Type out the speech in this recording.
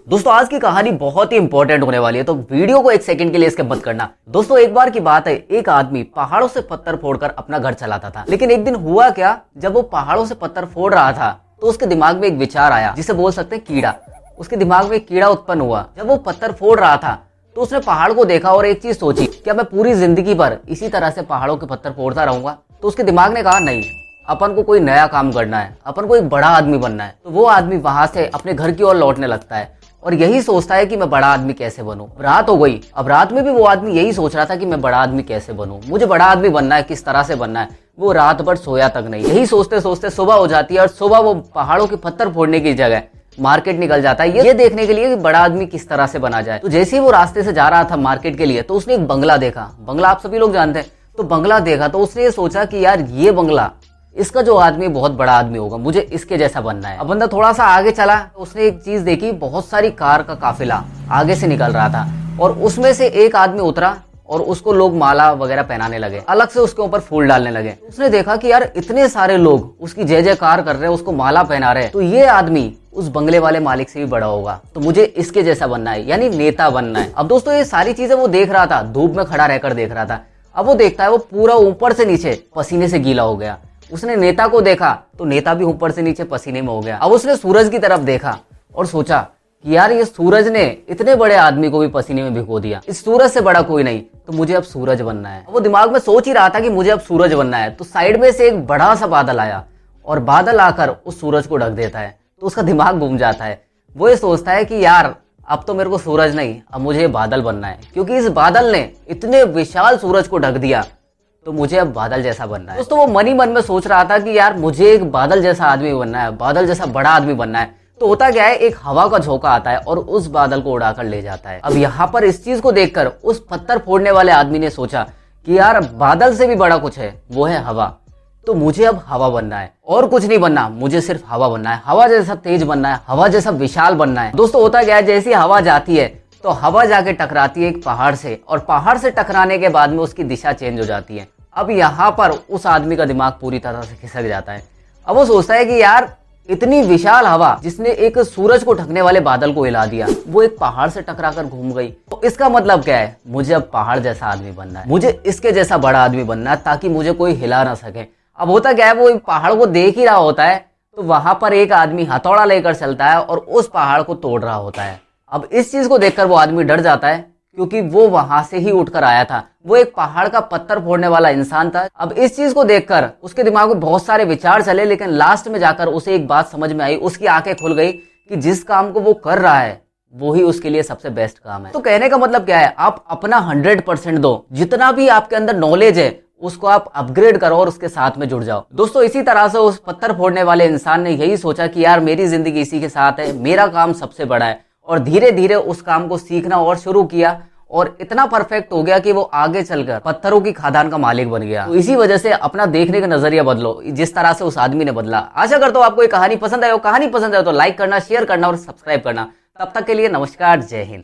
दोस्तों आज की कहानी बहुत ही इंपॉर्टेंट होने वाली है, तो वीडियो को एक सेकंड के लिए स्किप मत करना। दोस्तों एक बार की बात है, एक आदमी पहाड़ों से पत्थर फोड़कर अपना घर चलाता था। लेकिन एक दिन हुआ क्या, जब वो पहाड़ों से पत्थर फोड़ रहा था तो उसके दिमाग में एक विचार आया, जिसे बोल सकते हैं कीड़ा। उसके दिमाग में एक कीड़ा उत्पन्न हुआ। जब वो पत्थर फोड़ रहा था तो उसने पहाड़ को देखा और एक चीज सोची, क्या मैं पूरी जिंदगी भर इसी तरह से पहाड़ों के पत्थर फोड़ता रहूंगा? तो उसके दिमाग ने कहा नहीं, अपन को कोई नया काम करना है, अपन को एक बड़ा आदमी बनना है। तो वो आदमी वहां से अपने घर की ओर लौटने लगता है और यही सोचता है कि मैं बड़ा आदमी कैसे बनूं। रात हो गई। अब रात में भी वो आदमी यही सोच रहा था कि मैं बड़ा आदमी कैसे बनूं, मुझे बड़ा आदमी बनना है, किस तरह से बनना है। वो रात भर सोया तक नहीं। यही सोचते सोचते सुबह हो जाती है और सुबह वो पहाड़ों के पत्थर फोड़ने की जगह मार्केट निकल जाता है, ये देखने के लिए कि बड़ा आदमी किस तरह से बना जाए। तो जैसे ही वो रास्ते से जा रहा था मार्केट के लिए, तो उसने एक बंगला देखा। बंगला आप सभी लोग जानते हैं। तो बंगला देखा तो उसने ये सोचा कि यार ये बंगला, इसका जो आदमी बहुत बड़ा आदमी होगा, मुझे इसके जैसा बनना है। अब बंदा थोड़ा सा आगे चला तो उसने एक चीज देखी, बहुत सारी कार का काफिला आगे से निकल रहा था और उसमें से एक आदमी उतरा और उसको लोग माला वगैरह पहनाने लगे, अलग से उसके ऊपर फूल डालने लगे। उसने देखा कि यार इतने सारे लोग उसकी जय जयकार कर रहे हैं, उसको माला पहना रहे हैं, तो ये आदमी उस बंगले वाले मालिक से भी बड़ा होगा, तो मुझे इसके जैसा बनना है, यानी नेता बनना है। अब दोस्तों ये सारी चीजें वो देख रहा था, धूप में खड़ा रहकर देख रहा था। अब वो देखता है वो पूरा ऊपर से नीचे पसीने से गीला हो गया। उसने नेता को देखा तो नेता भी ऊपर से नीचे पसीने में हो गया। अब उसने सूरज की तरफ देखा और सोचा कि यार ये सूरज ने इतने बड़े आदमी को भी पसीने में भिगो दिया, इस सूरज से बड़ा कोई नहीं, तो मुझे अब सूरज बनना है। वो दिमाग में सोच ही रहा था कि मुझे अब सूरज बनना है, तो साइड में से एक बड़ा सा बादल आया और बादल आकर उस सूरज को ढक देता है। तो उसका दिमाग घूम जाता है। वो ये सोचता है कि यार अब तो मेरे को सूरज नहीं, अब मुझे बादल बनना है, क्योंकि इस बादल ने इतने विशाल सूरज को ढक दिया, तो मुझे अब बादल जैसा बनना है। दोस्तों वो मन ही मन में सोच रहा था कि यार मुझे एक बादल जैसा आदमी बनना है, बादल जैसा बड़ा आदमी बनना है। तो होता क्या है, एक हवा का झोंका आता है और उस बादल को उड़ाकर ले जाता है। अब यहाँ पर इस चीज को देखकर उस पत्थर फोड़ने वाले आदमी ने सोचा कि यार बादल से भी बड़ा कुछ है, वो है हवा, तो मुझे अब हवा बनना है और कुछ नहीं बनना, मुझे सिर्फ हवा बनना है, हवा जैसा तेज बनना है, हवा जैसा विशाल बनना है। दोस्तों होता क्या है, जैसी हवा जाती है तो हवा जाके टकराती है एक पहाड़ से और पहाड़ से टकराने के बाद में उसकी दिशा चेंज हो जाती है। अब यहाँ पर उस आदमी का दिमाग पूरी तरह से खिसक जाता है। अब वो सोचता है कि यार इतनी विशाल हवा जिसने एक सूरज को ढकने वाले बादल को हिला दिया, वो एक पहाड़ से टकराकर घूम गई, तो इसका मतलब क्या है, मुझे अब पहाड़ जैसा आदमी बनना है, मुझे इसके जैसा बड़ा आदमी बनना है ताकि मुझे कोई हिला ना सके। अब होता क्या है, वो पहाड़ को देख ही रहा होता है तो वहां पर एक आदमी हथौड़ा लेकर चलता है और उस पहाड़ को तोड़ रहा होता है। अब इस चीज को देखकर वो आदमी डर जाता है, क्योंकि वो वहां से ही उठकर आया था, वो एक पहाड़ का पत्थर फोड़ने वाला इंसान था। अब इस चीज को देखकर उसके दिमाग में बहुत सारे विचार चले, लेकिन लास्ट में जाकर उसे एक बात समझ में आई, उसकी आंखें खुल गई कि जिस काम को वो कर रहा है वो ही उसके लिए सबसे बेस्ट काम है। तो कहने का मतलब क्या है, आप अपना 100% दो, जितना भी आपके अंदर नॉलेज है उसको आप अपग्रेड करो और उसके साथ में जुड़ जाओ। दोस्तों इसी तरह से उस पत्थर फोड़ने वाले इंसान ने यही सोचा कि यार मेरी जिंदगी इसी के साथ है, मेरा काम सबसे बड़ा है, और धीरे धीरे उस काम को सीखना और शुरू किया और इतना परफेक्ट हो गया कि वो आगे चलकर पत्थरों की खादान का मालिक बन गया। तो इसी वजह से अपना देखने का नजरिया बदलो, जिस तरह से उस आदमी ने बदला। आशा करता हूँ आपको ये कहानी पसंद आए हो। कहानी पसंद आए तो लाइक करना, शेयर करना और सब्सक्राइब करना। तब तक के लिए नमस्कार, जय हिंद।